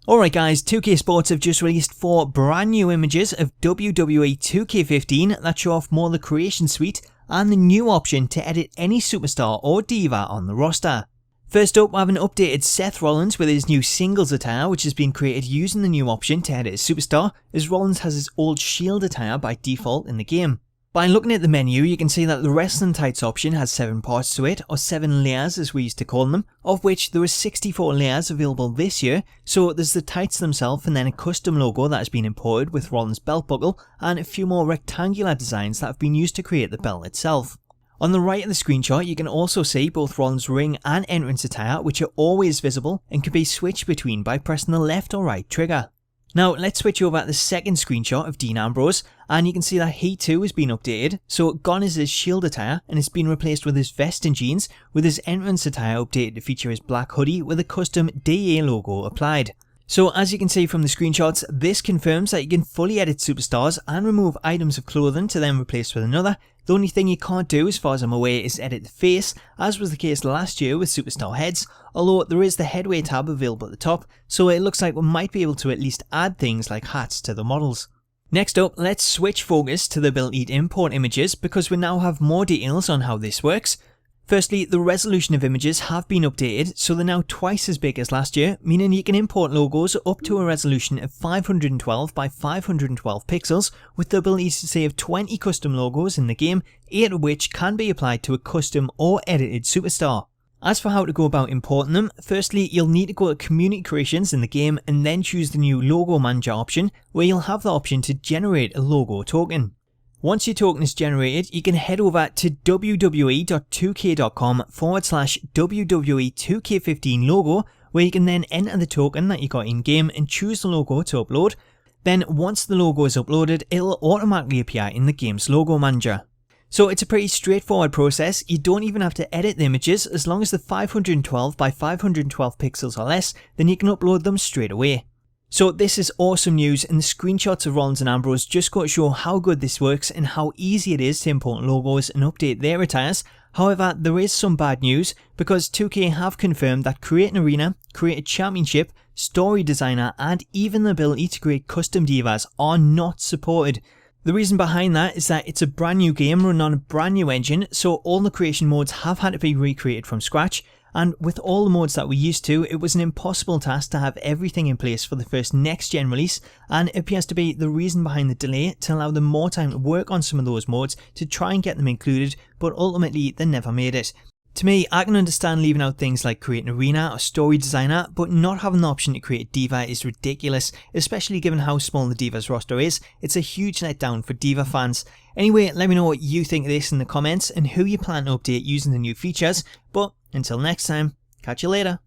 Alright guys, 2K Sports have just released 4 brand new images of WWE 2K15 that show off more of the creation suite and the new option to edit any superstar or diva on the roster. First up, we have an updated Seth Rollins with his new singles attire, which has been created using the new option to edit his superstar, as Rollins has his old Shield attire by default in the game. By looking at the menu, you can see that the wrestling tights option has 7 parts to it, or 7 layers as we used to call them, of which there are 64 layers available this year. So there's the tights themselves and then a custom logo that has been imported with Rollins' belt buckle and a few more rectangular designs that have been used to create the belt itself. On the right of the screenshot, you can also see both Rollins' ring and entrance attire, which are always visible and can be switched between by pressing the left or right trigger. Now let's switch over to the second screenshot of Dean Ambrose, and you can see that he too has been updated. So gone is his Shield attire and it's been replaced with his vest and jeans, with his entrance attire updated to feature his black hoodie with a custom DA logo applied. So as you can see from the screenshots, this confirms that you can fully edit superstars and remove items of clothing to then replace with another. The only thing you can't do, as far as I'm aware, is edit the face, as was the case last year with superstar heads, although there is the headway tab available at the top, so it looks like we might be able to at least add things like hats to the models. Next up, let's switch focus to the ability to import images, because we now have more details on how this works. Firstly, the resolution of images have been updated, so they're now twice as big as last year, meaning you can import logos up to a resolution of 512 by 512 pixels, with the ability to save 20 custom logos in the game, 8 of which can be applied to a custom or edited superstar. As for how to go about importing them, firstly you'll need to go to Community Creations in the game and then choose the new Logo Manager option, where you'll have the option to generate a logo token. Once your token is generated, you can head over to www.2k.com/WWE2K15 logo, where you can then enter the token that you got in game and choose the logo to upload. Then once the logo is uploaded, it'll automatically appear in the game's Logo Manager. So it's a pretty straightforward process. You don't even have to edit the images. As long as the 512 by 512 pixels or less, then you can upload them straight away. So this is awesome news, and the screenshots of Rollins and Ambrose just go to show how good this works and how easy it is to import logos and update their attires. However, there is some bad news, because 2K have confirmed that Create an Arena, Create a Championship, Story Designer and even the ability to create custom divas are not supported. The reason behind that is that it's a brand new game run on a brand new engine, so all the creation modes have had to be recreated from scratch. And with all the modes that we're used to, it was an impossible task to have everything in place for the first next gen release, and it appears to be the reason behind the delay, to allow them more time to work on some of those modes to try and get them included, but ultimately they never made it. To me, I can understand leaving out things like Create an Arena or Story Designer, but not having the option to create a diva is ridiculous, especially given how small the Divas roster is. It's a huge letdown for diva fans. Anyway, let me know what you think of this in the comments and who you plan to update using the new features, but until next time, catch you later.